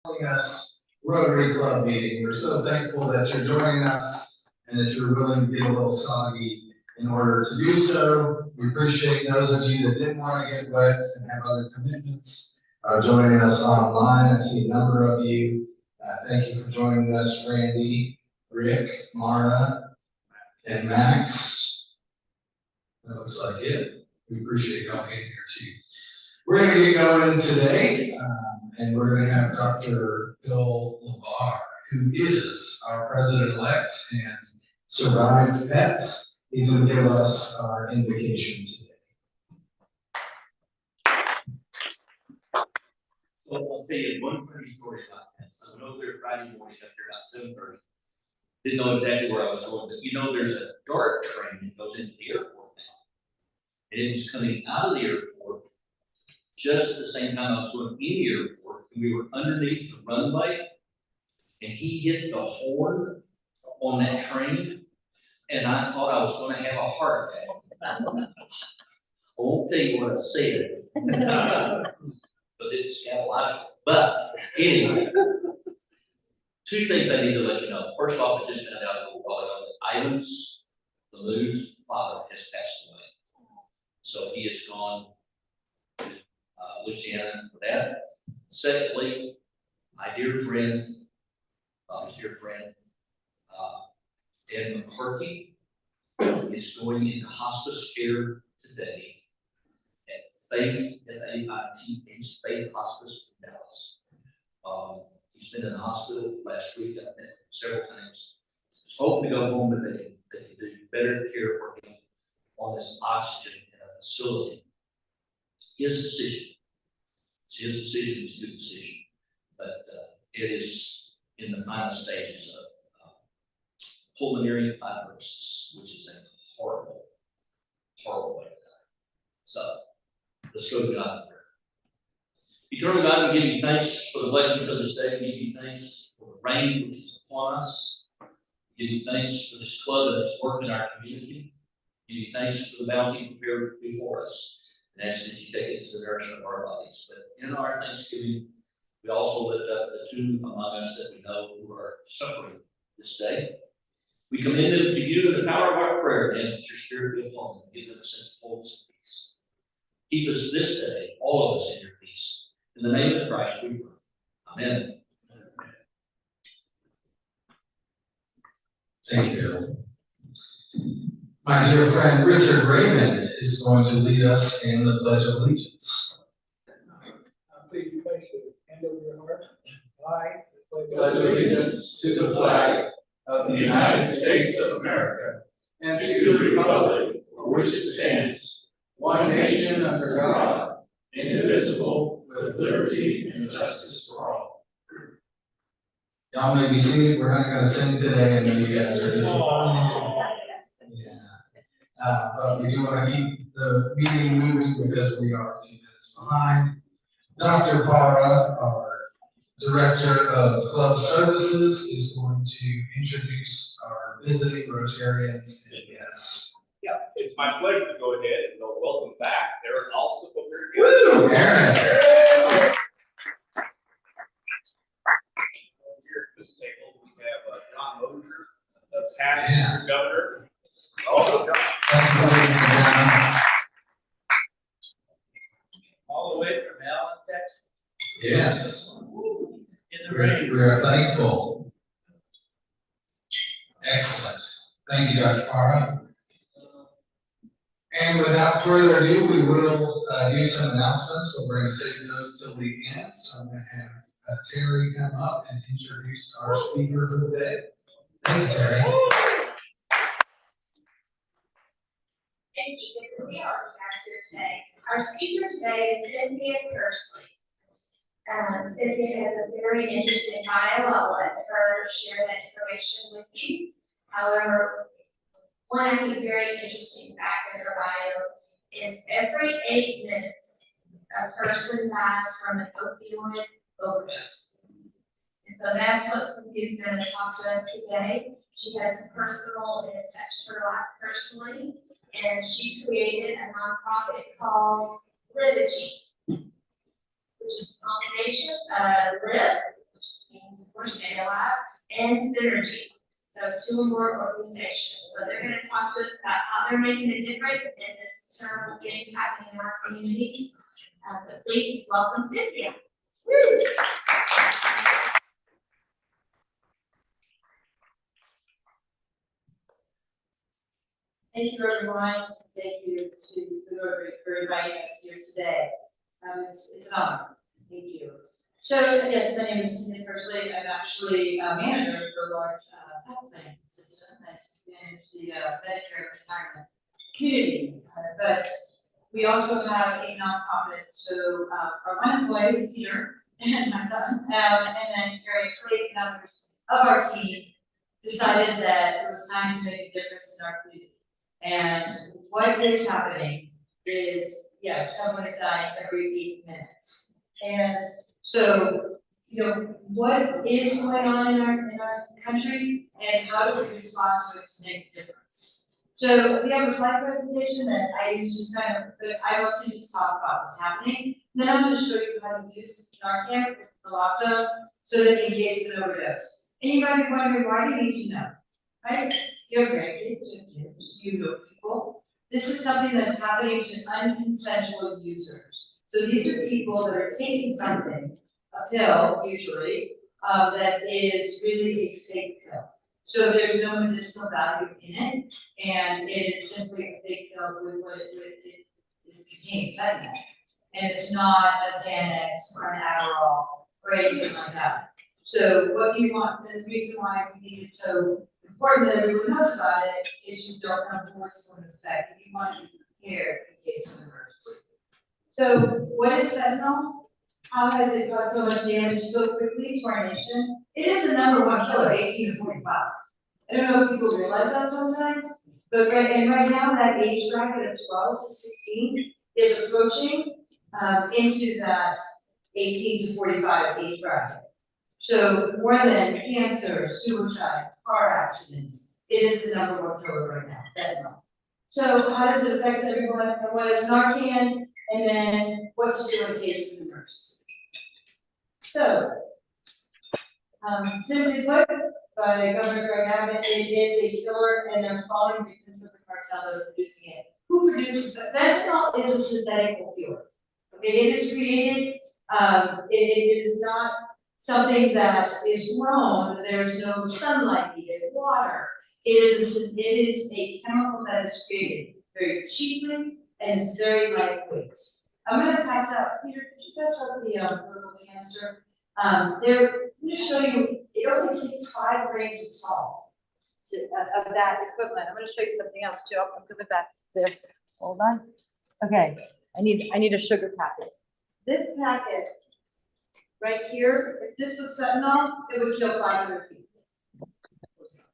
Colinas Rotary Club meeting. We're so thankful that you're joining us and that you're willing to get a little soggy in order to do so. We appreciate those of you that didn't want to get wet and have other commitments joining us online. I see a number of you. Thank you for joining us, Randy, Rick, Mara, and Max. That looks like it. We appreciate y'all being here too. We're going to get going today, and we're going to have Dr. Bill LeVar, who is our president-elect and survived pets. He's going to give us our invocation today. Well, I'll tell you one funny story about that. So I went over there Friday morning up there about 7:30. Didn't know exactly where I was going, but you know there's a DART train that goes into the airport now. And it was coming out of the airport just at the same time I was going in the airport, and we were underneath the runway, and he hit the horn on that train, and I thought I was going to have a heart attack. I won't tell you what I said, because it's scandalous. But anyway, two things I need to let you know. First off, I just found out a little while ago that Ivan's, the Lou's father, has passed away. So he has gone to Louisiana for that. Secondly, my dear friend, Bob's dear friend, Dan McCarthy, is going into hospice care today at Faith, F-A-I-T-H, Faith Hospice in Dallas. He's been in the hospital last week. I've met him several times. He's hoping to go home, but they can do better care for him on this oxygen in a facility. His decision. It's his decision. It's a good decision. But it is in the final stages of pulmonary fibrosis, which is a horrible, horrible way to die. So let's go to God in prayer. Eternal God, we give you thanks for the blessings of this day. We give you thanks for the rain which is upon us. We give you thanks for this club and its work in our community. We give you thanks for the bounty prepared before us. And ask that you take it to the nourishment of our bodies. But in our thanksgiving, we also lift up the two among us that we know who are suffering this day. We commend them to you in the power of our prayer and ask that your spirit be upon them. Give them a sense of fullness and peace. Keep us this day, all of us, in your peace. In the name of Christ we pray. Amen. Thank you, Bill. My dear friend Richard Raymond is going to lead us in the Pledge of Allegiance. Please place your hand over your heart. I pledge allegiance to the flag of the United States of America and to the republic for which it stands, one nation under God, indivisible, with liberty and justice for all. Y'all may be seated. We're not going to sing today. I know you guys are disappointed. But we do want to keep the meeting moving because we are a few minutes behind. Dr. Parra, our Director of Club Services, is going to introduce our visiting Rotarians and guests. Yeah, it's my pleasure to go ahead and welcome back Aaron also over here. Woo, Aaron! Here at this table, we have John Mosier, the past governor. Oh, John. Thank you for being here, John. All the way from Allen, Texas. Yes. In the rain. We are thankful. Excellent. Thank you, Dr. Parra. And without further ado, we will do some announcements, but we're going to save those till the end. So I'm going to have Terry come up and introduce our speaker for the day. Thank you, Terry. Thank you. Good to see all of you guys here today. Our speaker today is Cynthia Kersley. Cynthia has a very interesting bio. I'll let her share that information with you. However, one I think very interesting fact in her bio is every 8 minutes, a person dies from an opioid overdose. And so that's what Cynthia's going to talk to us today. She has personal, it has touched her life personally, and she created a nonprofit called Livegy, which is a combination of live, or Lab, and Synergy. So 2 or more organizations. So they're gonna talk to us about how they're making a difference in this terrible thing happening in our communities. But please welcome Cynthia. Woo! Thank you, everyone. Thank you to the Rotary for inviting us here today. It's an honor. Thank you. So, yes, my name is Cynthia Persley. I'm actually a manager for a large health plan system that manages the Medicare retirement community. But we also have a nonprofit. So, our one employee is Peter and my son, and then Gary, Clay, and others of our team decided that it was time to make a difference in our community. And what is happening is, yes, someone is dying every 8 minutes. And so, what is going on in our country and how do we respond to it to make a difference? So we have a slide presentation that I use just kind of, but I mostly just talk about what's happening. Then I'm going to show you how to use Narcan with naloxone so that in case of an overdose. And you might be wondering, why do you need to know? Right? You're grandkids, your kids, you know people. This is something that's happening to unconsensual users. So these are people that are taking something, a pill usually, that is really a fake pill. So there's no medicinal value in it, and it is simply a fake pill with what it contains fentanyl. And it's not a Xanax or an Adderall or anything like that. So what you want, the reason why we think it's so important that everyone knows about it is you don't know what's going to affect. You want to be prepared in case of an emergency. So what is fentanyl? How has it caused so much damage so quickly to our nation? It is the #1 killer, 18 to 45. I don't know if people realize that sometimes, but right now that age bracket of 12 to 16 is approaching into that 18 to 45 age bracket. So more than cancer, suicide, car accidents, it is the #1 killer right now, fentanyl. So how does it affect everyone? And what is Narcan? And then what to do in case of emergency. So, simply put, by Governor Greg Abbott, it is a killer and they're falling victims of the cartel that are producing it. Who produces it? Fentanyl is a synthetic opioid. Okay, it is created, it is not something that is grown, there's no sunlight needed, water. It is a chemical that is created very cheaply and is very lightweight. I'm going to pass out, Peter, could you pass out the little canister? I'm going to show you, it only takes 5 grains of salt of that equivalent. I'm going to show you something else too. I'm coming back there. Hold on. Okay, I need a sugar packet. This packet right here, if this was fentanyl, it would kill 500 people.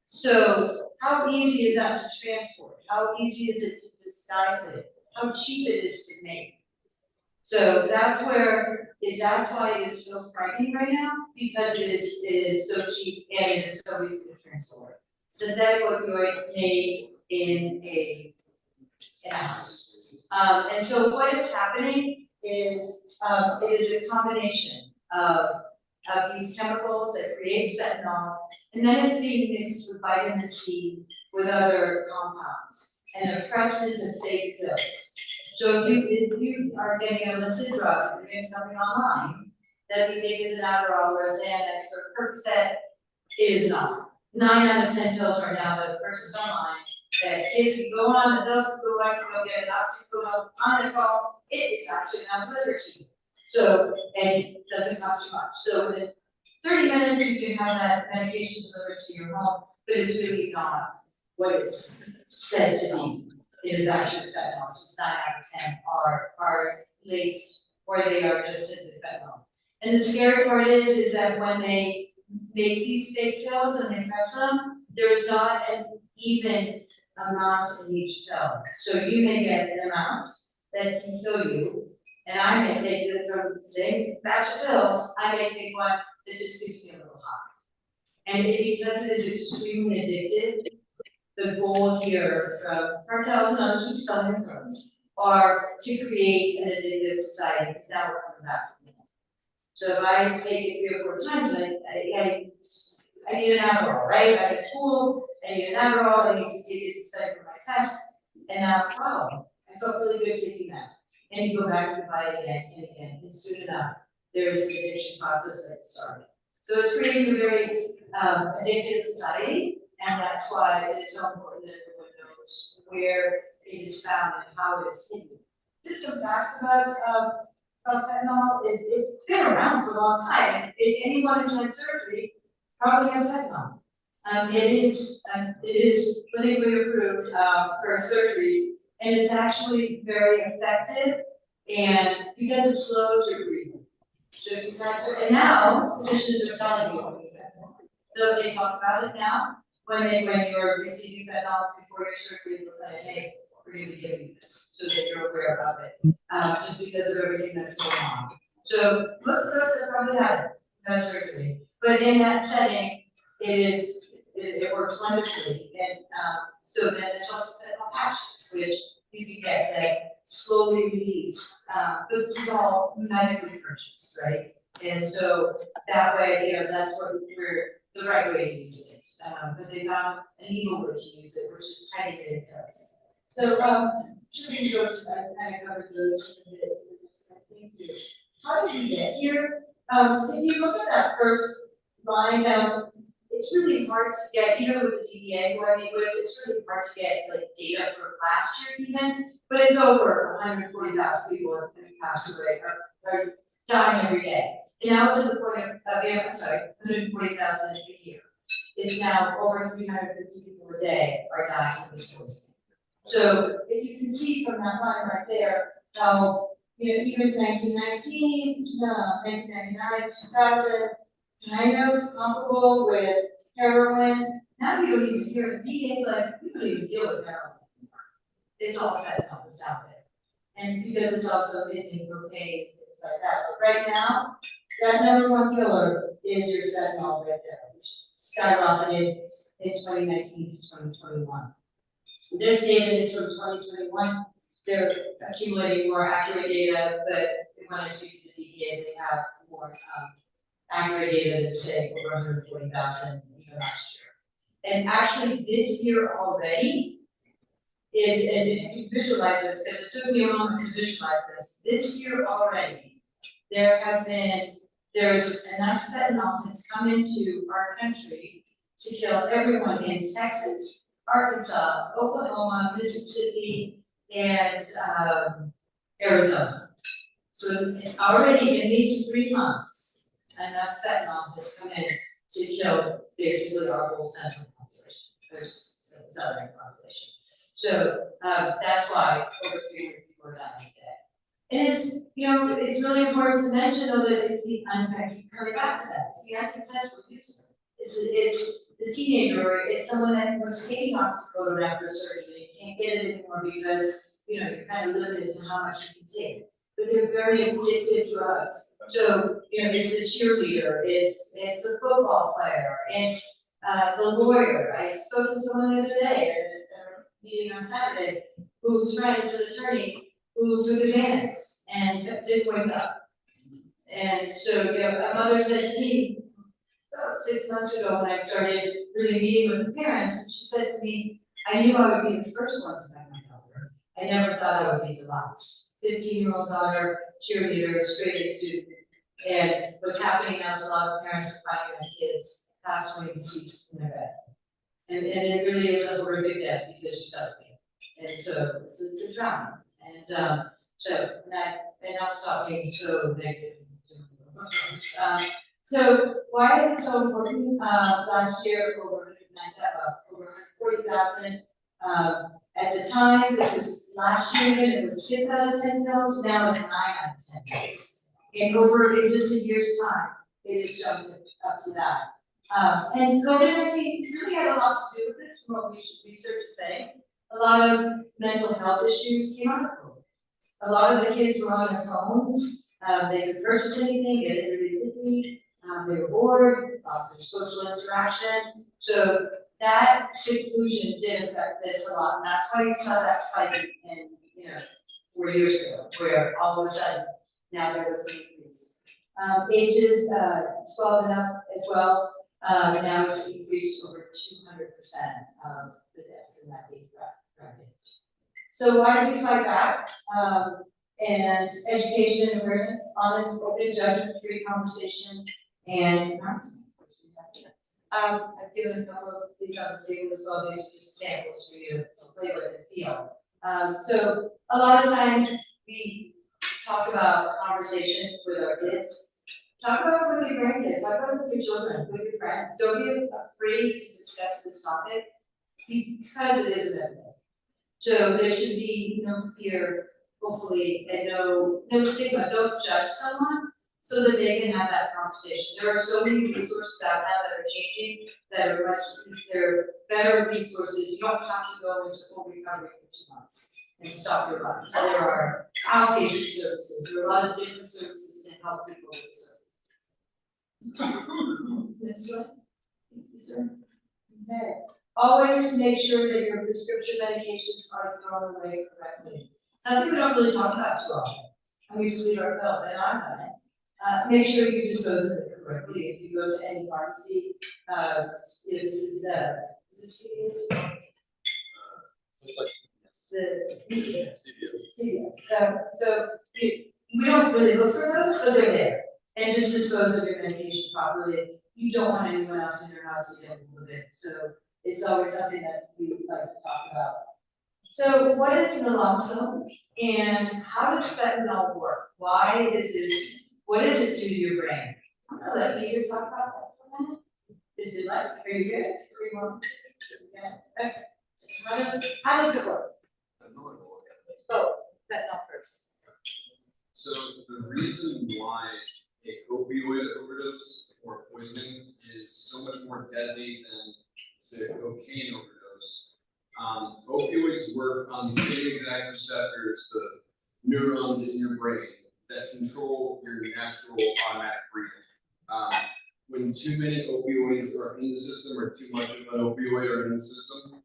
So how easy is that to transport? How easy is it to disguise it? How cheap it is to make? So that's why it is so frightening right now, because it is so cheap and it is so easy to transport. Synthetic opioid made in a house. And so what is happening is it is a combination of these chemicals that creates fentanyl, and then it's being mixed with vitamin C with other compounds, and they're pressed into fake pills. So if you are getting an illicit drug, you're getting something online that you think is an Adderall or a Xanax or Percocet, it is not. 9 out of 10 pills right now that are purchased online that kids can go on, adults can go on, can go get it, adults can go on their phone, it is actually not delivered to you. So, and it doesn't cost too much. So within 30 minutes, you can have that medication delivered to your home, but it's really not what it's said to be. It is actually fentanyl. 9 out of 10 are laced or they are just simply fentanyl. And the scary part is that when they make these fake pills and they press them, there is not an even amount in each pill. So you may get an amount that can kill you, and I may take it from the same batch of pills, I may take one that just gives me a little high. And because it is extremely addictive, the goal here from cartels and others who sell their drugs are to create an addictive society, because now we're coming back to that. So if I take it 3 or 4 times, I need an Adderall, right? I'm at school, I need an Adderall, I need to take it to study for my test, and now, wow, I felt really good taking that. And you go back and buy it again and again, and soon enough, there's an addiction process that started. So it's creating a very addictive society, and that's why it is so important that everyone knows where it is found and how it is hidden. Just some facts about fentanyl, it's been around for a long time. If anyone who's had surgery, probably have fentanyl. It is clinically approved for surgeries, and it's actually very effective, and because it slows your breathing. So if you've had surgery, and now physicians are telling you, though they talk about it now, when you're receiving fentanyl before your surgery, they'll say, hey, we're gonna be giving you this, so that you're aware of it, just because of everything that's going on. So most of us have probably had surgery, but in that setting, it works wonderfully, and so then there's also fentanyl patches, which you can get that slowly release, but this is all medically purchased, right? And so that way, that's what we're the right way to use it. But they found an evil way to use it, which is hiding it in does. So, should we go to, I kind of covered those in the thank you. How did we get here? If you look at that first line, it's really hard to get, even with the DDA who I meet with, it's really hard to get like data for last year even, but it's over 140,000 people have passed away or dying every day. And now it's at the point of 140,000 a year. It's now over 350 people a day are dying from this poison. So if you can see from that line right there, how, even 1919, 1999, 2000, kind of comparable with heroin. Now you don't even hear it. DA's like, we don't even deal with heroin anymore. It's all fentanyl that's out there. And because it's also in cocaine, things like that. But right now, that #1 killer is your fentanyl right there, which skyrocketed in 2019 to 2021. This data is from 2021. They're accumulating more accurate data, but when I speak to the DEA, they have more accurate data that say over 140,000 last year. And actually, this year already is, and if you visualize this, because it took me a moment to visualize this year already, there's enough fentanyl that's come into our country to kill everyone in Texas, Arkansas, Oklahoma, Mississippi, and Arizona. So already in these 3 months, enough fentanyl has come in to kill basically our whole central population, or southern population. So that's why over 300 people are dying a day. And it's really important to mention though that it's the I keep coming back to that. It's the unconsensual use. It's the teenager, or it's someone that was taking oxycodone after surgery, can't get it anymore because you're kind of limited to how much you can take. But they're very addictive drugs. So it's the cheerleader, it's the football player, it's the lawyer. I spoke to someone the other day at a meeting on Saturday whose friend is an attorney who took his Xanax and didn't wake up. And so a mother said to me about 6 months ago when I started really meeting with the parents, she said to me, I knew I would be the first one to find my daughter. I never thought I would be the last. 15-year-old daughter, cheerleader, straight A student. And what's happening now is a lot of parents are finding their kids past 20 deceased in their bed. And it really is a horrific death because you suffocate. And so it's a drama. And I'll stop being so negative. So why is it so important? Last year, over 40,000. At the time, this was last year, it was 6 out of 10 kills, now it's 9 out of 10 kills. And in just a year's time, it has jumped up to that. And COVID-19 really had a lot to do with this, from what research is saying. A lot of mental health issues came out of COVID. A lot of the kids were on their phones, they could purchase anything, get it really quickly, they were bored, lost their social interaction. So that seclusion did affect this a lot, and that's why you saw that spike in 4 years ago, where all of a sudden now there was an increase. Ages 12 and up as well, now it's increased over 200% of the deaths in that age bracket. So why do we fight back? And education and awareness, honest, open, judgment-free conversation, and I've given a couple of these on the table, so these are just samples for you to play with and feel. So a lot of times we talk about conversation with our kids. Talk about it with your grandkids, talk about it with your children, with your friends. Don't be afraid to discuss this topic because it is an epidemic. So there should be no fear, hopefully, and no stigma. Don't judge someone so that they can have that conversation. There are so many resources out now that are changing, that are they're better resources. You don't have to go into full recovery for 2 months and stop your life. There are outpatient services. There are a lot of different services to help people with this. Next slide. Thank you, sir. Okay. Always make sure that your prescription medications are thrown away correctly. Something we don't really talk about too often. And we just leave our pills, and I've done it. Make sure you dispose of it correctly. If you go to any pharmacy, this is CVS. CVS. So we don't really look for those, but they're there. And just dispose of your medication properly. You don't want anyone else in your house to get hold of it. So it's always something that we like to talk about. So what is naloxone and how does fentanyl work? Why is this, what does it do to your brain? I'm gonna let Peter talk about that for a minute. If you'd like, are you good? Okay. How does it work? Oh, fentanyl first. So the reason why a opioid overdose or poisoning is so much more deadly than, say, a cocaine overdose. Opioids work on the same exact receptors, the neurons in your brain that control your natural automatic breathing. When too many opioids are in the system or too much of an opioid are in the system,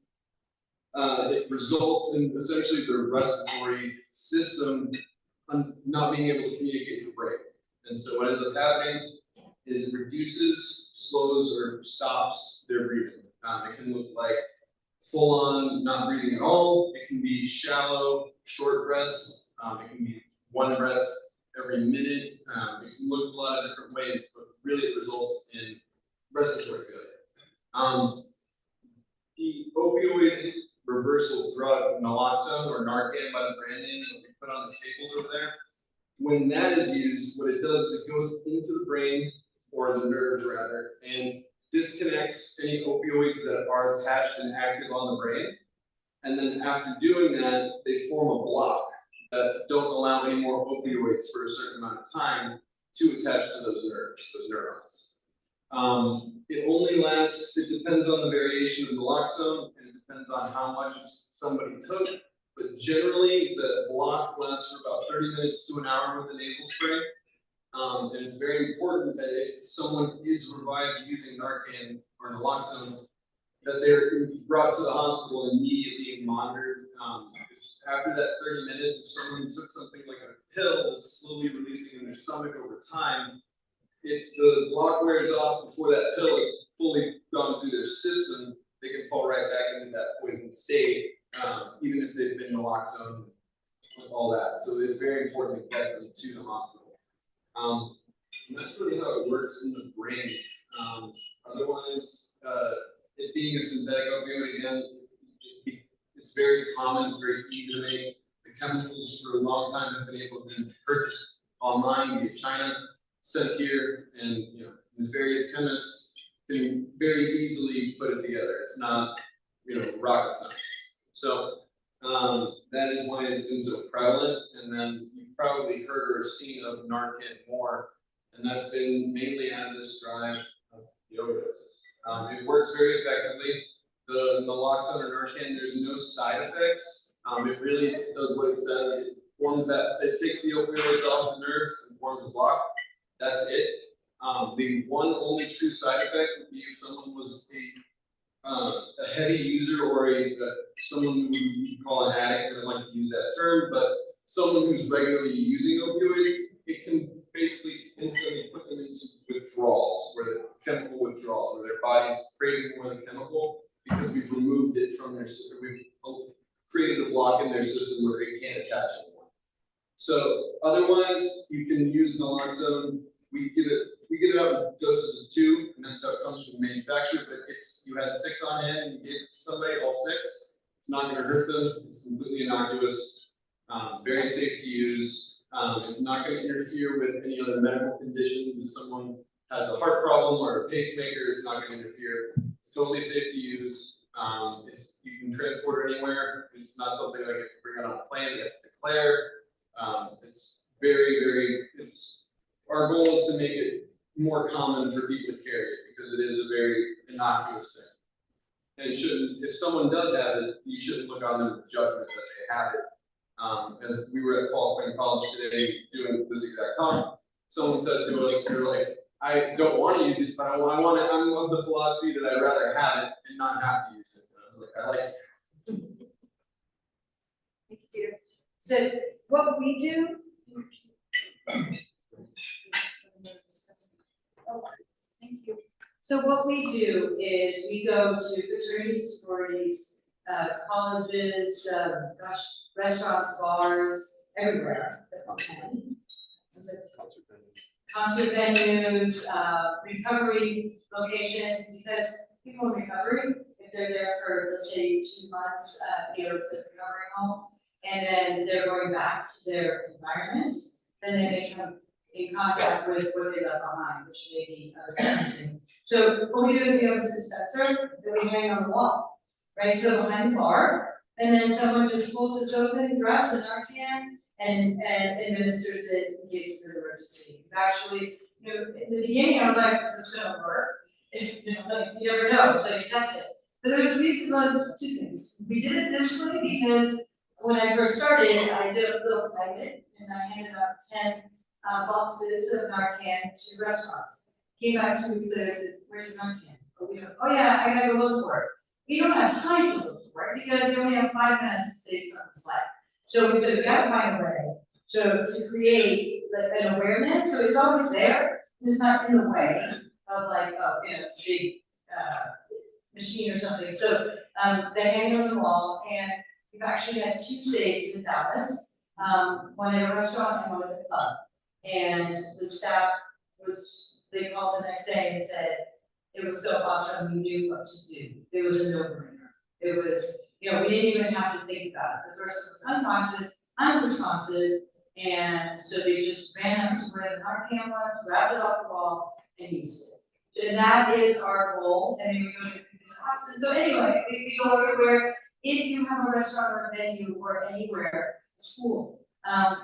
it results in essentially the respiratory system not being able to communicate with the brain. And so what ends up happening is it reduces, slows, or stops their breathing. It can look like full-on not breathing at all. It can be shallow, short breaths. It can be one breath every minute. It can look a lot of different ways, but really it results in respiratory failure. The opioid reversal drug naloxone or Narcan by the brand name that we put on the tables over there, when that is used, what it does is it goes into the brain, or the nerves rather, and disconnects any opioids that are attached and active on the brain. And then after doing that, they form a block that don't allow any more opioids for a certain amount of time to attach to those nerves, those neurons. It only lasts, it depends on the variation of naloxone, and it depends on how much somebody took, but generally the block lasts for about 30 minutes to an hour with the nasal spray. And it's very important that if someone is revived using Narcan or naloxone, that they're brought to the hospital and immediately monitored. After that 30 minutes, if someone took something like a pill that's slowly releasing in their stomach over time, if the block wears off before that pill is fully gone through their system, they can fall right back into that poison state, even if they've been naloxone and all that. So it's very important to get them to the hospital. And that's really how it works in the brain. Otherwise, it being a synthetic opioid, again, it's very common, it's very easy to make. The chemicals for a long time have been able to be purchased online via China, sent here, and the various chemists can very easily put it together. It's not, rocket science. So that is why it's been so prevalent. And then you've probably heard or seen of Narcan more, and that's been mainly out of this drive of the overdoses. It works very effectively. The naloxone or Narcan, there's no side effects. It really does what it says. It forms that, it takes the opioids off the nerves and forms a block. That's it. The one only true side effect would be if someone was a heavy user or someone who we call an addict. I don't like to use that term, but someone who's regularly using opioids, it can basically instantly put them into withdrawals, where the chemical withdrawals, where their bodies crave more of the chemical, because we've removed it from their system, we've created a block in their system where it can't attach anymore. So otherwise, you can use naloxone. We give it out in doses of 2, and that's how it comes from the manufacturer. But if you had 6 on hand and you gave it to somebody, all 6, it's not going to hurt them. It's completely innocuous, very safe to use. It's not going to interfere with any other medical conditions. If someone has a heart problem or a pacemaker, it's not going to interfere. It's totally safe to use. You can transport it anywhere. It's not something like you can bring it on a plane, you have to declare. It's our goal is to make it more common for people to carry it, because it is a very innocuous thing. And it shouldn't, if someone does have it, you shouldn't look on them with judgment that they have it. As we were at Paul Quinn College today doing this exact talk, someone said to us, they're like, I don't want to use it, but I'm of the philosophy that I'd rather have it and not have to use it. And I was like, I like it. Thank you. So what we do. Thank you. So what we do is we go to fraternities, sororities, colleges, restaurants, bars, everywhere that we can. Concert venues, recovery locations, because people in recovery, if they're there for, let's say, 2 months, it's a recovery home, and then they're going back to their environment, then they may come in contact with what they left behind, which may be other things. So what we do is we have this dispenser that we hang on the wall, right? So behind the bar, and then someone just pulls this open, grabs a Narcan, and administers it in case of an emergency. Actually, in the beginning I was like, is this gonna work? You never know until you test it. But there's a reason for 2 things. We did it this way because when I first started, I did a little pilot, and I handed out 10 boxes of Narcan to restaurants. Came back 2 weeks later and said, where's your Narcan? Oh yeah, I gotta go look for it. You don't have time to look for it because you only have 5 minutes to say something slack. So we said, we gotta find a way to create an awareness, so it's always there, and it's not in the way of like, it's a big machine or something. So they hang it on the wall, and we've actually had 2 stays in Dallas, one at a restaurant and one at a club. And the staff they called the next day and said, it was so awesome, we knew what to do. It was a no-brainer. It was, we didn't even have to think about it. The person was unconscious, unresponsive, and so they just ran up to where the Narcan was, grabbed it off the wall, and used it. And that is our goal, and we go to Austin. So anyway, we go everywhere. If you have a restaurant or a venue or anywhere, school,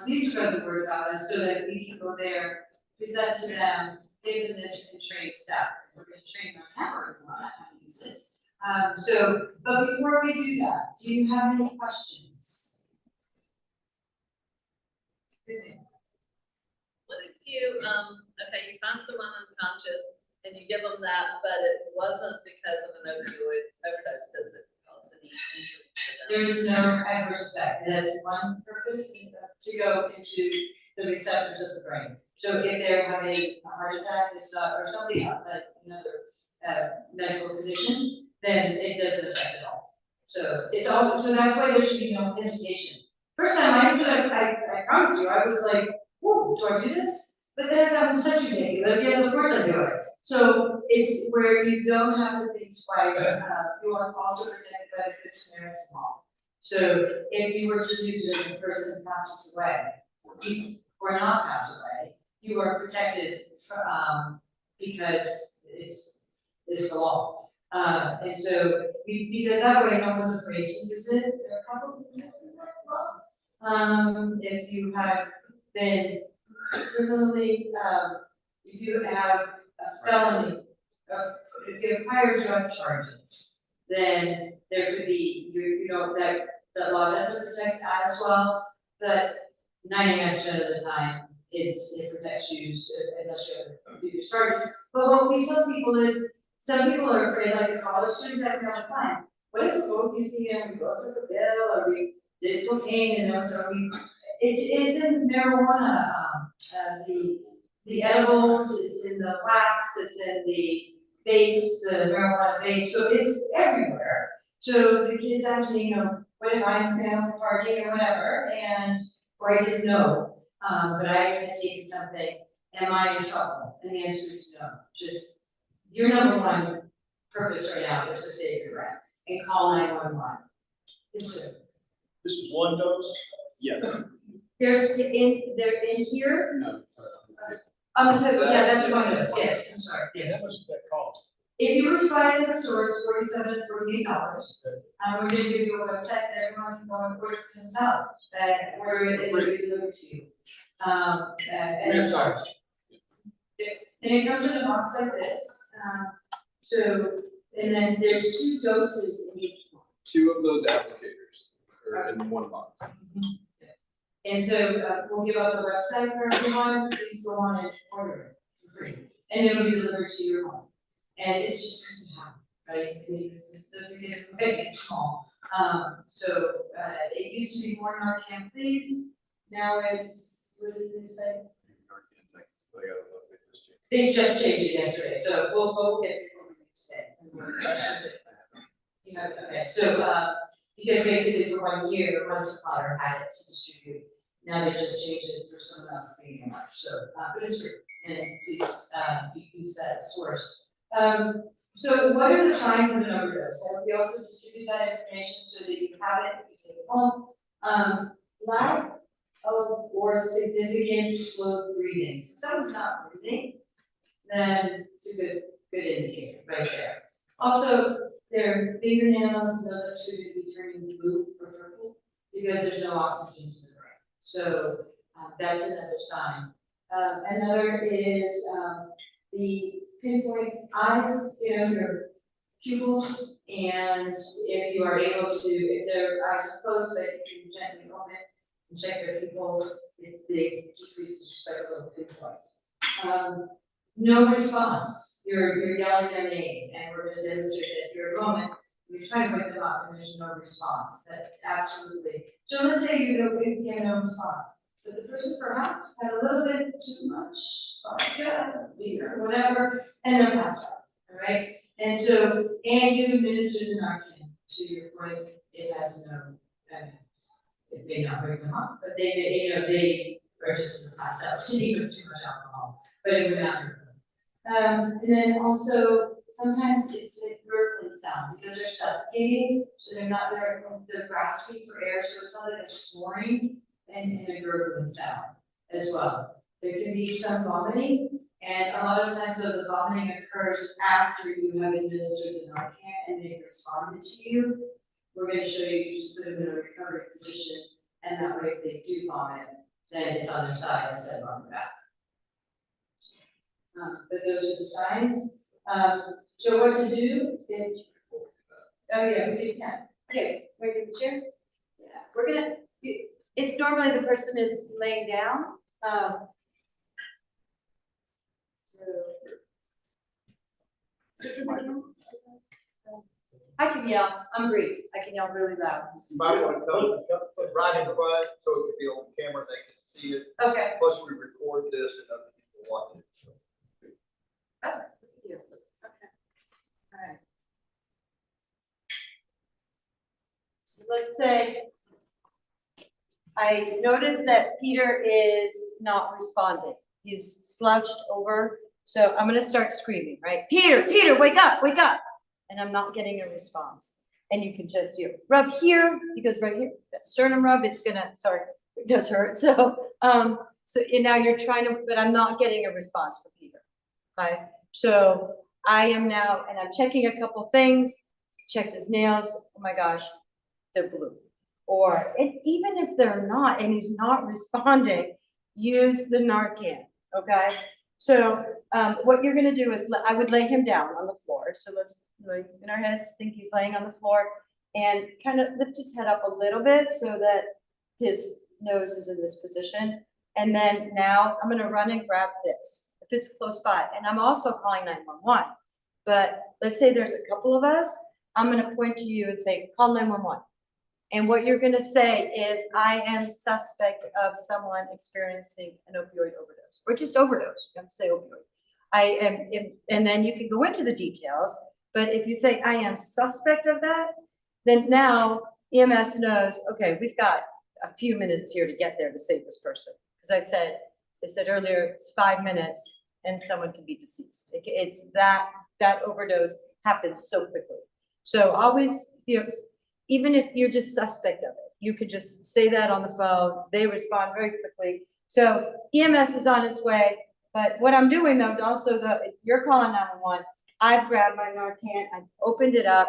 please spread the word about us so that we can go there, present to them, give them this, and train staff. We're going to train them how to use this. But before we do that, do you have any questions? What if you, you found someone unconscious and you give them that, but it wasn't because of an opioid overdose, does it cause any injury to them? There is no adverse effect. It has one purpose, to go into the receptors of the brain. So if they're having a heart attack, or something else, like another medical condition, then it doesn't affect at all. So so that's why there should be no hesitation. First time I used it, I promise you, I was like, whoa, do I do this? But then I thought, that's ridiculous. Yes, of course I do it. So it's where you don't have to think twice. You are also protected by the Good Samaritan law. So if you were to use it and the person passes away, or not pass away, you are protected because it's the law. And so, because that way no one's afraid to use it. There are a couple of things in that law. If you have been criminally, if you have a felony, if you have prior drug charges, then there could be, that law doesn't protect that as well, but 99% of the time, it protects you unless you have previous charges. But what we tell people is, some people are afraid, like the college students ask me all the time, what if we're both using it, and we both took a pill, or we did cocaine, and so it's in marijuana, the the edibles, it's in the wax, it's in the vapes, the marijuana vapes, so it's everywhere. So the kids ask me, you know, what if I'm, you know, partying or whatever, and, or I didn't know, but I had taken something, am I in trouble? And the answer is no, just, your number one purpose right now is to save your rent, and call 911. It's true. This is one dose? Yes. They're in here, No, sorry. yeah, that's one of those, yes, I'm sorry, How yes. much does that cost? If you were to buy it in the store, it's $47, we're gonna give you a website that everyone can go and order for themselves, order it and it'll be delivered to you. And no charge. And it comes in a box like this, so, and then there's 2 doses in each one. 2 of those applicators are in one box. And so, we'll give out the website for everyone, please go on and order it for free, and it'll be delivered to your home. And it's just good to have, right? I mean, it doesn't get big, it's small. It used to be more Narcan, please, now it's, what does it say? They just changed it yesterday, so we'll get it before we stay. You know, okay, so, because basically for 1 year, one supplier had it to distribute. Now they just changed it for someone else being in March, so, but it's free, and please, use that as source. So what are the signs of an overdose? We also distribute that information so that you have it, you can take it home. Lack of or significant slowed breathing. So if someone's not breathing, then it's a good indicator right there. Also, their fingernails and other should be turning blue or purple because there's no oxygen to the brain. So that's another sign. Another is the pinpoint eyes, you know, your pupils, and if you are able to, if their eyes are closed, but you can gently open it and check their pupils, it's the decrease just like a little pinpoint. No response, you're yelling their name, and we're gonna demonstrate that here in a moment. We try to wake them up and there's no response, that absolutely. So let's say you get no response, but the person perhaps had a little bit too much vodka, beer, whatever, and they're passed out, all right? And so, and you administered the Narcan, to your point, it has no, it may not wake them up, but they may, you know, they are just passed out, sitting with too much alcohol, but it would not hurt them. And then also, sometimes it's a gurgling sound, because they're suffocating, so they're grasping for air, so it's not like a snoring and a gurgling sound as well. There can be some vomiting, and a lot of times though, the vomiting occurs after you have administered the Narcan and they've responded to you. We're gonna show you, just put them in a recovery position, and that way if they do vomit, then it's on their side instead of on their back. But those are the signs. So what to do is, oh yeah, we can. Okay, wait in the chair. Yeah, we're gonna, it's normally the person is laying down. So. Is this in the camera? I can yell, I'm brief, I can yell really loud. You might want to come right in front so it can be on camera, they can see it. Okay. Plus we record this and other people watch it. So. Oh, thank you. Okay. All right. So let's say I notice that Peter is not responding. He's slouched over. So I'm gonna start screaming, right? Peter, Peter, wake up, wake up. And I'm not getting a response. And you can just rub here, because right here, that sternum rub, it's gonna, sorry, it does hurt. So, and now you're trying to, but I'm not getting a response from Peter. Okay, so I am now, and I'm checking a couple things, checked his nails, oh my gosh, they're blue. Or even if they're not, and he's not responding, use the Narcan, okay? So what you're gonna do is, I would lay him down on the floor. So let's, in our heads, think he's laying on the floor, and kind of lift his head up a little bit so that his nose is in this position. And then now I'm gonna run and grab this, if it's close by. And I'm also calling 911. But let's say there's a couple of us, I'm gonna point to you and say, call 911. And what you're gonna say is, I am suspect of someone experiencing an opioid overdose, or just overdose, you have to say opioid. And then you can go into the details, but if you say, I am suspect of that, then now EMS knows, okay, we've got a few minutes here to get there to save this person. Because I said earlier, it's 5 minutes and someone can be deceased. It's that overdose happens so quickly. So always, even if you're just suspect of it, you could just say that on the phone. They respond very quickly. So EMS is on its way. But what I'm doing though, also if you're calling 911, I've grabbed my Narcan, I've opened it up,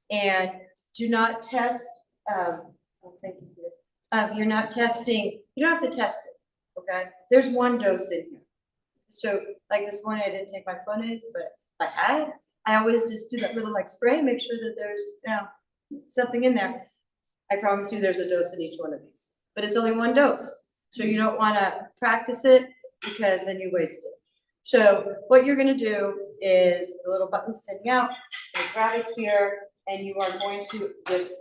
and do not test. You're not testing. You don't have to test it. Okay. There's one dose in here. So like this morning, I didn't take my Flonase, but if I had, I always just do that little like spray, make sure that there's something in there. I promise you there's a dose in each one of these, but it's only one dose. So you don't want to practice it because then you waste it. So what you're going to do is the little button sitting out, you grab it here, and you are going to just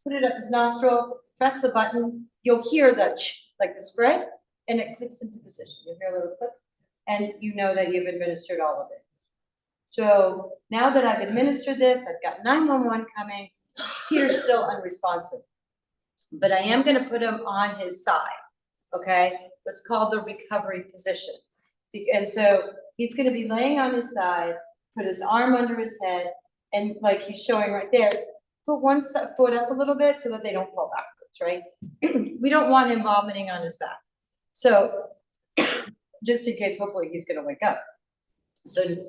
put it up his nostril, press the button. You'll hear the like the spray, and it clicks into position. You'll hear a little click, and you know that you've administered all of it. So now that I've administered this, I've got 911 coming. Peter's still unresponsive, but I am going to put him on his side. Okay, what's called the recovery position. And so he's going to be laying on his side, put his arm under his head, and like he's showing right there, put one foot up a little bit so that they don't fall backwards, right? We don't want him vomiting on his back. So just in case, hopefully he's going to wake up. So, oh,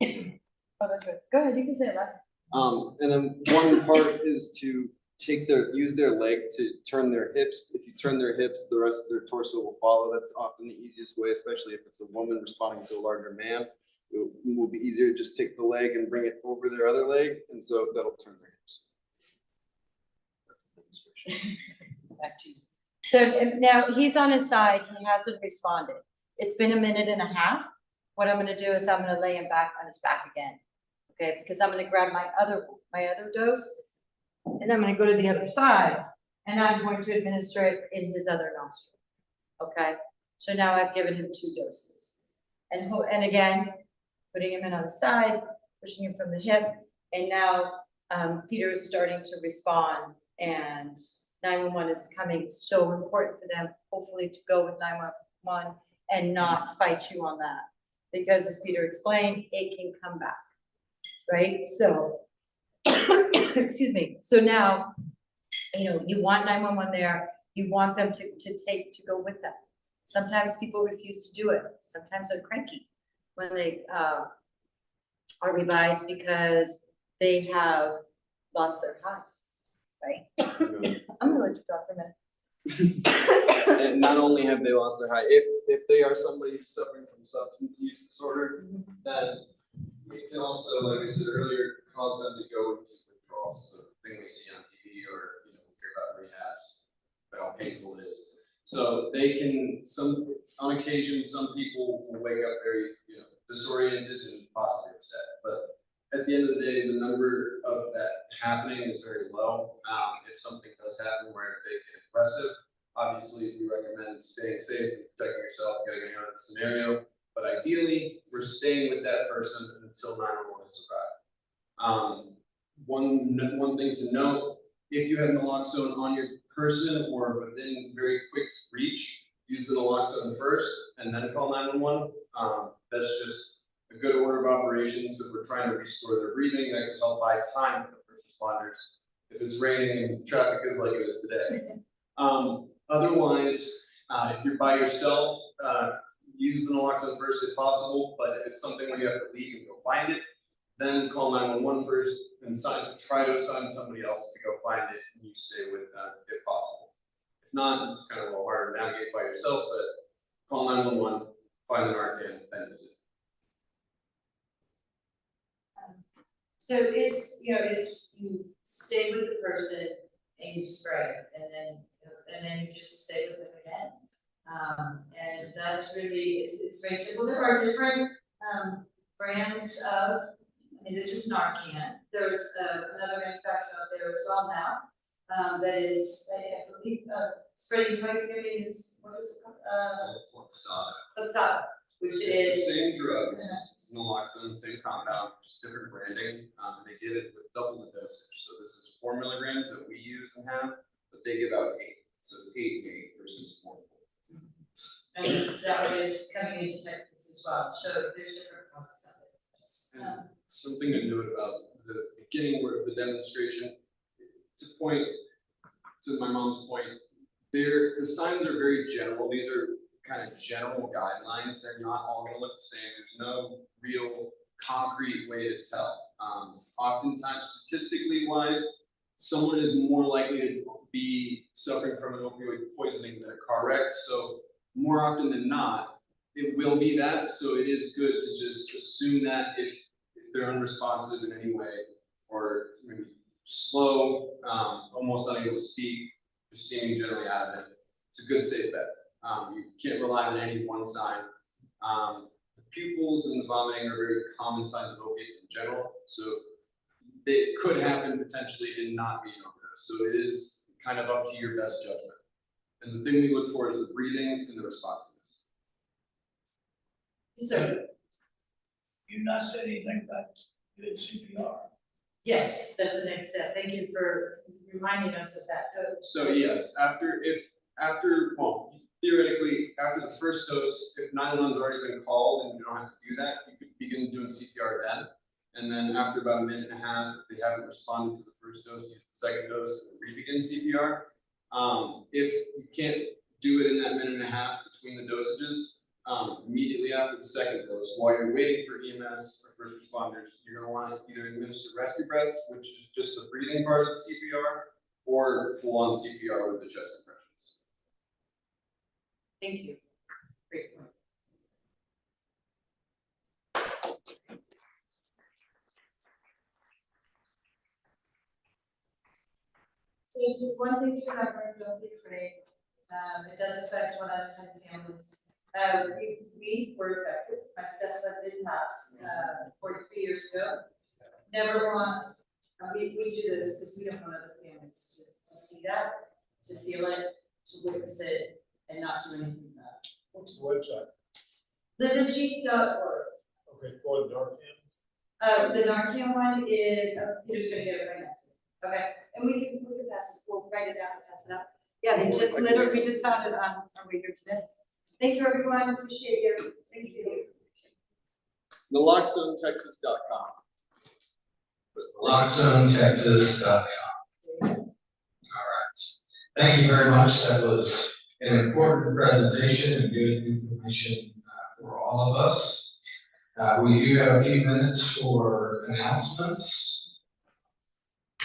that's right. Go ahead, you can say it loud. And then one part is to use their leg to turn their hips. If you turn their hips, the rest of their torso will follow. That's often the easiest way, especially if it's a woman responding to a larger man. It will be easier to just take the leg and bring it over their other leg, and so that'll turn their hips. Back to you. So now he's on his side, he hasn't responded. It's been 1.5 minutes. What I'm gonna do is I'm gonna lay him back on his back again. Okay, because I'm gonna grab my other dose, and I'm gonna go to the other side, and I'm going to administer it in his other nostril. Okay, so now I've given him 2 doses. And again, putting him in on the side, pushing him from the hip, and now Peter is starting to respond, and 911 is coming. It's so important for them, hopefully, to go with 911 and not fight you on that. Because as Peter explained, it can come back, right? So, excuse me. So now, you want 911 there. You want them to go with them. Sometimes people refuse to do it. Sometimes they're cranky when they are revised because they have lost their high, right? I'm gonna let you talk for a minute. And not only have they lost their high, if they are somebody who's suffering from substance use disorder, then it can also, like I said earlier, cause them to go into withdrawal. So the thing we see on TV or we hear about rehabs, but how painful it is. So they can, on occasion, some people will wake up very disoriented and possibly upset. But at the end of the day, the number of that happening is very low. If something does happen where they get aggressive, obviously we recommend staying safe and protecting yourself, getting out of the scenario. But ideally, we're staying with that person until 911 is arrived. One thing to note, if you have naloxone on your person or within very quick reach, use the naloxone first and then call 911. That's just a good order of operations that we're trying to restore their breathing. That can help buy time for the first responders if it's raining and traffic is like it is today. Otherwise, if you're by yourself, use the naloxone first if possible, but if it's something where you have to leave and go find it, then call 911 first and try to assign somebody else to go find it, and you stay with them if possible. If not, it's kind of a little harder to navigate by yourself, but call 911, find the Narcan, then use it. So it's you stay with the person and you spray, and then you just stay with them again. And that's really, it's very simple. There are different brands of and this is Narcan. There's another manufacturer out there as well now, that is, I believe, spreading vitamins, what is it called? Flexada, which It's is. the same drug, it's naloxone, same compound, just different branding, and they give it with double the dosage, so this is 4 milligrams that we use and have, but they give out 8, so it's 8 and 8 versus 4. And that is coming into Texas as well, so there's different products out there. And something to note about the beginning where the demonstration, to point to my mom's point, the signs are very general. These are kind of general guidelines. They're not all going to look the same. There's no real concrete way to tell. Oftentimes, statistically wise, someone is more likely to be suffering from an opioid poisoning than a car wreck. So more often than not, it will be that. So it is good to just assume that if they're unresponsive in any way, or maybe slow, almost unable to speak, just seeming generally out of it, it's a good safe bet. You can't rely on any one sign. The pupils and the vomiting are very common signs of opiates in general, so it could happen potentially and not be an overdose. So it is kind of up to your best judgment. And the thing we look for is the breathing and the responsiveness. So, You've not said anything about doing CPR. yes, that's the next step. Thank you for reminding us of that. So yes, well, theoretically, after the first dose, if 911's already been called and you don't have to do that, you could begin doing CPR then. And then after about a minute and a half, if they haven't responded to the first dose, use the second dose and re-begin CPR. If you can't do it in that minute and a half between the dosages, immediately after the second dose, while you're waiting for EMS or first responders, you're going to want to either administer rescue breaths, which is just the breathing part of the CPR, or full-on CPR with the chest compressions. Thank you. Great point. So just one thing to remember, don't be afraid. It does affect 1 out of 10 families. We were affected. My stepson did pass 43 years ago. Never want, we do this because we don't want other families to see that, to feel it, to witness it, and not do anything about it. What's the website? Livegy.org. Okay, for the Narcan. The Narcan one is, Peter's gonna get it right now. Okay, and we can pass it, we'll write it down and pass it out. Yeah, they just literally, we just found it on our way here today. Thank you, everyone, appreciate you, thank you. NaloxoneTexas.com. NaloxoneTexas.com. All right. Thank you very much. That was an important presentation and good information for all of us. We do have a few minutes for announcements.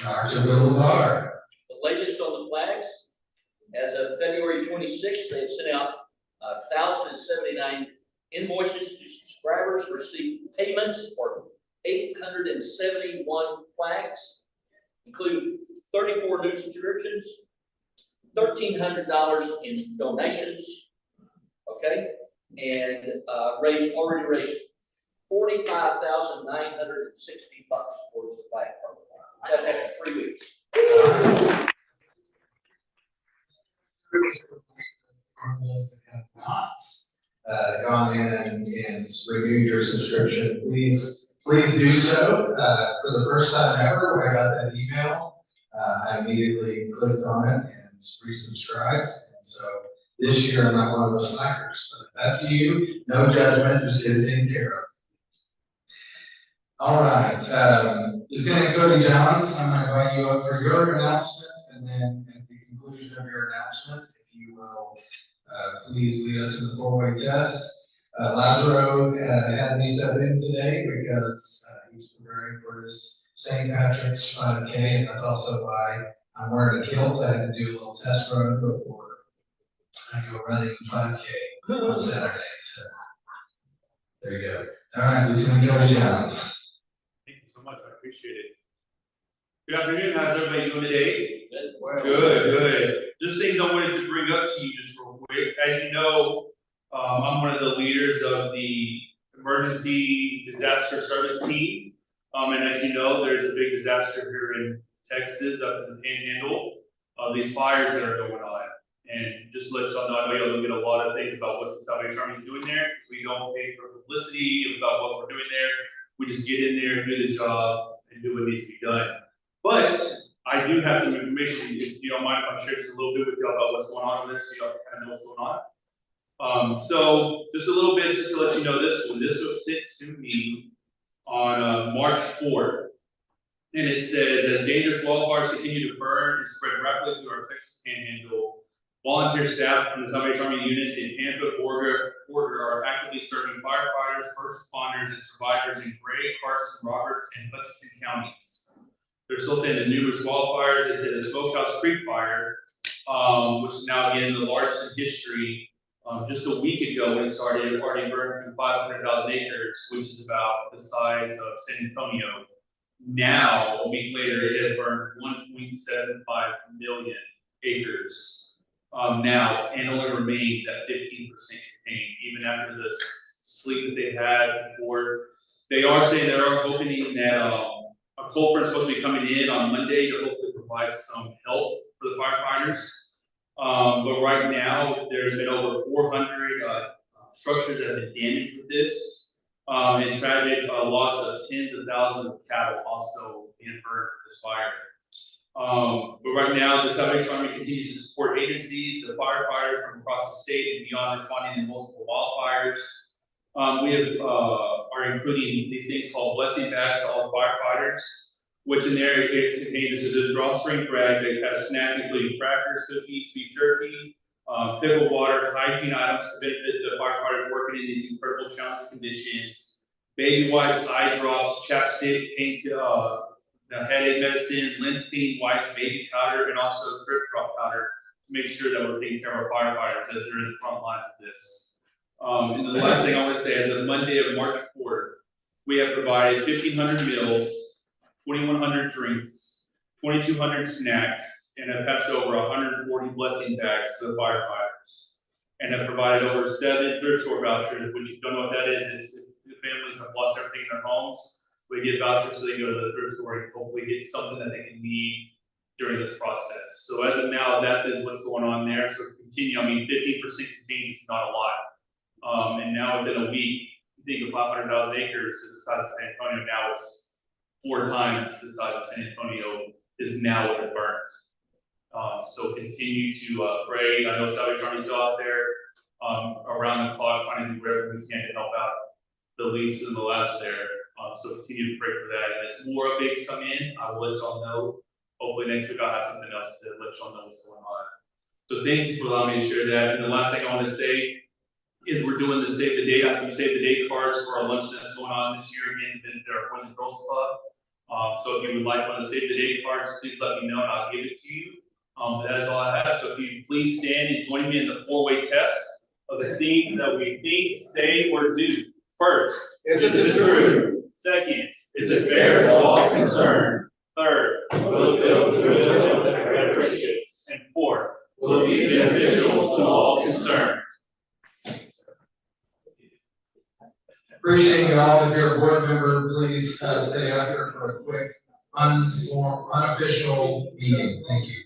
Dr. Bill Labar. The latest on the flags, as of February 26th, they have sent out 1,079 invoices to subscribers, received payments for 871 flags, include 34 new subscriptions, $1,300 in donations, okay, and already raised $45,960 towards the flag program. That's actually 3 weeks. For those that have not gone in and renewed your subscription, please do so. For the first time ever, when I got that email, I immediately clicked on it and resubscribed. And so this year I'm not one of those slackers, but if that's you, no judgment, just get it taken care of. All right, Lieutenant Cody Johns, I'm going to invite you up for your announcement, and then at the conclusion of your announcement, if you will please lead us in the 4-way test. Lazaro had me step in today because he was preparing for his St. Patrick's 5K, and that's also why I'm wearing a kilt. I had to do a little test run before I go running 5K on Saturday. So there you go. All right, Lieutenant Cody Johns. Thank you so much, I appreciate it. Good afternoon, how's everybody doing today? Well, Good. Just things I wanted to bring up to you just real quick. As you know, I'm one of the leaders of the Emergency Disaster Service Team. And as you know, there's a big disaster here in Texas, up in the Panhandle, these fires that are going on. And just to let y'all know, I know y'all look at a lot of things about what the Salvation Army is doing there. We don't pay for publicity about what we're doing there. We just get in there, do the job, and do what needs to be done. But I do have some information, if you don't mind, if I share just a little bit with y'all about what's going on over there, so y'all kind of know what's going on. So just a little bit, just to let you know this one. This was sent to me on March 4th. And it says, as dangerous wildfires continue to burn and spread rapidly through our Texas Panhandle, volunteer staff from the Salvation Army units in Tampa, border are actively serving firefighters, first responders, and survivors in Gray, Carson, Roberts, and Hutchinson counties. They're still saying the numerous wildfires. They said the Smokehouse Creek fire, which is now again the largest in history, just a week ago when it started, it already burned through 500,000 acres, which is about the size of San Antonio. Now, a week later, it has burned 1.75 million acres. Now, and only remains at 15% contained, even after the sleep that they had before. They are saying they are hoping that a cold front is supposed to be coming in on Monday to hopefully provide some help for the firefighters. But right now, there's been over 400 structures that have been damaged with this. And tragic loss of tens of thousands of cattle also being burned with this fire. But right now, the Salvation Army continues to support agencies, the firefighters from across the state and beyond responding to multiple wildfires. We are including these things called blessing bags to all the firefighters, which in there it contains a drawstring bag that has snacks including crackers, cookies, beef jerky, pickle water, hygiene items to benefit the firefighters working in these incredible challenging conditions, baby wipes, eye drops, chapstick, paint, the headache medicine, linseed wipes, baby powder, and also drip drop powder to make sure that we're taking care of our firefighters as they're in the front lines of this. And the last thing I want to say, as of Monday of March 4th, we have provided 1,500 meals, 2,100 drinks, 2,200 snacks, and have passed over 140 blessing bags to the firefighters, and have provided over 7 thrift store vouchers, which if you don't know what that is, it's if the families have lost everything in their homes. We get vouchers so they go to the thrift store and hopefully get something that they can need during this process. So as of now, that is what's going on there. So continue, I mean, 15% contained is not a lot. And now within a week, you think of 500,000 acres is the size of San Antonio. Now it's 4 times the size of San Antonio is now what is burned. So continue to pray. I know Salvation Army is still out there around the clock trying to do whatever we can to help out the least and the last there. So continue to pray for that. And as more updates come in, I will let y'all know. Hopefully next week I'll have something else to let y'all know what's going on. So thank you for allowing me to share that. And the last thing I want to say is we're doing the Save the Date. So Save the Date cards for our lunch that's going on this year again. Benefit our Boys and Girls Club. So if you would like one of the Save the Date cards, please let me know and I'll give it to you. That is all I have. So if you please stand and join me in the 4-way test of the things that we think, say, or do. First, Is it true? Second, Is it fair to all concerned? Third, Will it build goodwill and friendships? and fourth, Will it be beneficial to all concerned? Appreciate you all. If you're a board member, please stay after for a quick unofficial meeting. Thank you.